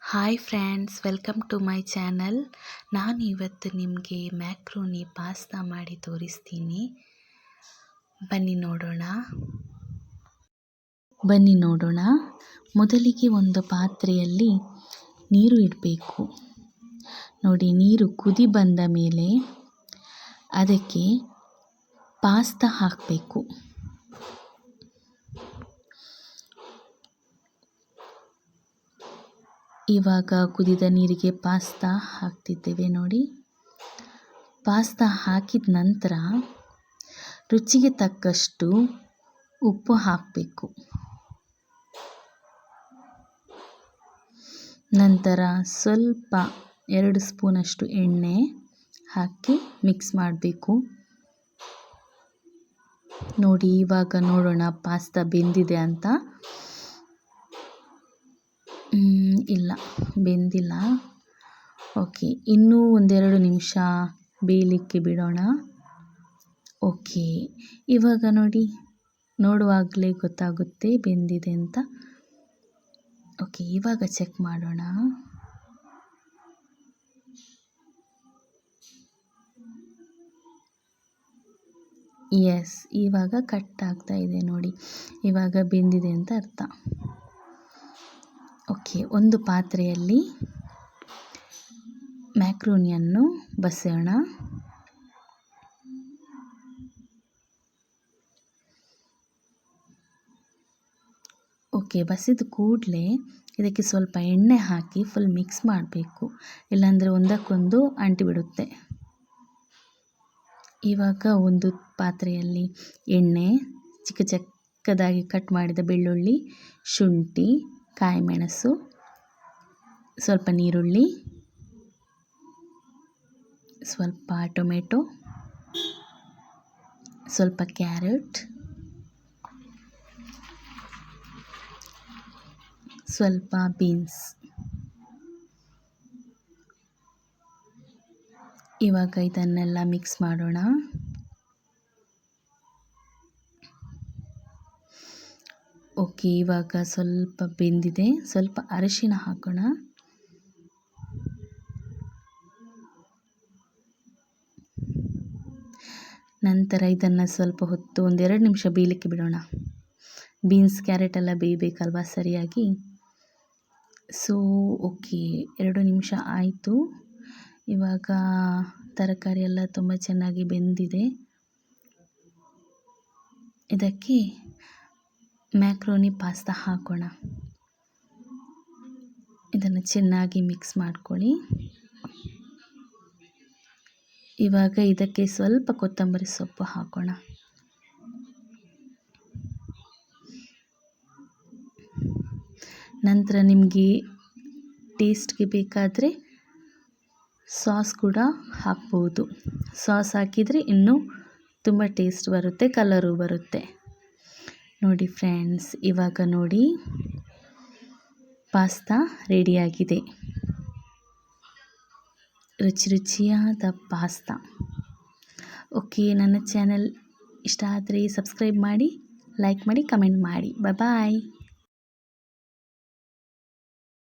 Hi friends, welcome to my channel. ನಾನು ಇವತ್ತು ನಿಮಗೆ ಮ್ಯಾಕ್ರೋನಿ ಪಾಸ್ತಾ ಮಾಡಿ ತೋರಿಸ್ತೀನಿ. ಬನ್ನಿ ನೋಡೋಣ. ಮೊದಲಿಗೆ ಒಂದು ಪಾತ್ರೆಯಲ್ಲಿ ನೀರು ಇಡಬೇಕು. ನೋಡಿ, ನೀರು ಕುದಿ ಬಂದ ಮೇಲೆ ಅದಕ್ಕೆ ಪಾಸ್ತಾ ಹಾಕಬೇಕು. ಇವಾಗ ಕುದಿದ ನೀರಿಗೆ ಪಾಸ್ತಾ ಹಾಕ್ತಿದ್ದೇವೆ. ನೋಡಿ, ಪಾಸ್ತಾ ಹಾಕಿದ ನಂತರ ರುಚಿಗೆ ತಕ್ಕಷ್ಟು ಉಪ್ಪು ಹಾಕಬೇಕು. ನಂತರ ಸ್ವಲ್ಪ 2 ಸ್ಪೂನಷ್ಟು ಎಣ್ಣೆ ಹಾಕಿ ಮಿಕ್ಸ್ ಮಾಡಬೇಕು. ನೋಡಿ, ಇವಾಗ ನೋಡೋಣ ಪಾಸ್ತಾ ಬೆಂದಿದೆ ಅಂತ. ಇಲ್ಲ, ಬೆಂದಿಲ್ಲ. ಓಕೆ, ಇನ್ನೂ 1-2 ನಿಮಿಷ ಬೇಯಲಿಕ್ಕೆ ಬಿಡೋಣ. ಓಕೆ, ಇವಾಗ ನೋಡಿ, ನೋಡುವಾಗಲೇ ಗೊತ್ತಾಗುತ್ತೆ ಬೆಂದಿದೆ ಅಂತ. ಓಕೆ, ಇವಾಗ ಚೆಕ್ ಮಾಡೋಣ. ಎಸ್, ಇವಾಗ ಕಟ್ ಆಗ್ತಾ ಇದೆ ನೋಡಿ, ಇವಾಗ ಬೆಂದಿದೆ ಅಂತ ಅರ್ಥ. ಓಕೆ, ಒಂದು ಪಾತ್ರೆಯಲ್ಲಿ ಮ್ಯಾಕ್ರೋನಿಯನ್ನು ಬಸಿಯೋಣ. ಓಕೆ, ಬಸಿದ ಕೂಡಲೇ ಇದಕ್ಕೆ ಸ್ವಲ್ಪ ಎಣ್ಣೆ ಹಾಕಿ ಫುಲ್ ಮಿಕ್ಸ್ ಮಾಡಬೇಕು, ಇಲ್ಲಾಂದರೆ ಒಂದಕ್ಕೊಂದು ಅಂಟಿಬಿಡುತ್ತೆ. ಇವಾಗ ಒಂದು ಪಾತ್ರೆಯಲ್ಲಿ ಎಣ್ಣೆ, ಚಿಕ್ಕದಾಗಿ ಕಟ್ ಮಾಡಿದ ಬೆಳ್ಳುಳ್ಳಿ, ಶುಂಠಿ, ಕಾಯಿಮೆಣಸು, ಸ್ವಲ್ಪ ನೀರುಳ್ಳಿ, ಸ್ವಲ್ಪ ಟೊಮೆಟೊ, ಸ್ವಲ್ಪ ಕ್ಯಾರೆಟ್, ಸ್ವಲ್ಪ ಬೀನ್ಸ್. ಇವಾಗ ಇದನ್ನೆಲ್ಲ ಮಿಕ್ಸ್ ಮಾಡೋಣ. ಓಕೆ, ಇವಾಗ ಸ್ವಲ್ಪ ಬೆಂದಿದೆ. ಸ್ವಲ್ಪ ಅರಿಶಿನ ಹಾಕೋಣ. ನಂತರ ಇದನ್ನು ಸ್ವಲ್ಪ ಹೊತ್ತು 1-2 ನಿಮಿಷ ಬೇಯಲಿಕ್ಕೆ ಬಿಡೋಣ. ಬೀನ್ಸ್, ಕ್ಯಾರೆಟ್ ಎಲ್ಲ ಬೇಯಬೇಕಲ್ವ ಸರಿಯಾಗಿ. ಓಕೆ, 2 ನಿಮಿಷ ಆಯಿತು. ಇವಾಗ ತರಕಾರಿ ಎಲ್ಲ ತುಂಬ ಚೆನ್ನಾಗಿ ಬೆಂದಿದೆ. ಇದಕ್ಕೆ ಮ್ಯಾಕ್ರೋನಿ ಪಾಸ್ತಾ ಹಾಕೋಣ. ಇದನ್ನು ಚೆನ್ನಾಗಿ ಮಿಕ್ಸ್ ಮಾಡ್ಕೊಳ್ಳಿ. ಇವಾಗ ಇದಕ್ಕೆ ಸ್ವಲ್ಪ ಕೊತ್ತಂಬರಿ ಸೊಪ್ಪು ಹಾಕೋಣ. ನಂತರ ನಿಮಗೆ ಟೇಸ್ಟ್ಗೆ ಬೇಕಾದರೆ ಸಾಸ್ ಕೂಡ ಹಾಕ್ಬೋದು. ಸಾಸ್ ಹಾಕಿದರೆ ಇನ್ನೂ ತುಂಬ ಟೇಸ್ಟ್ ಬರುತ್ತೆ, ಕಲರು ಬರುತ್ತೆ. ನೋಡಿ ಫ್ರೆಂಡ್ಸ್, ಇವಾಗ ನೋಡಿ ಪಾಸ್ತಾ ರೆಡಿಯಾಗಿದೆ. ರುಚಿಯಾದ ಪಾಸ್ತಾ. ಓಕೆ, ನನ್ನ ಚಾನಲ್ ಇಷ್ಟ ಆದರೆ ಸಬ್ಸ್ಕ್ರೈಬ್ ಮಾಡಿ, ಲೈಕ್ ಮಾಡಿ, ಕಮೆಂಟ್ ಮಾಡಿ. ಬಾಯ್.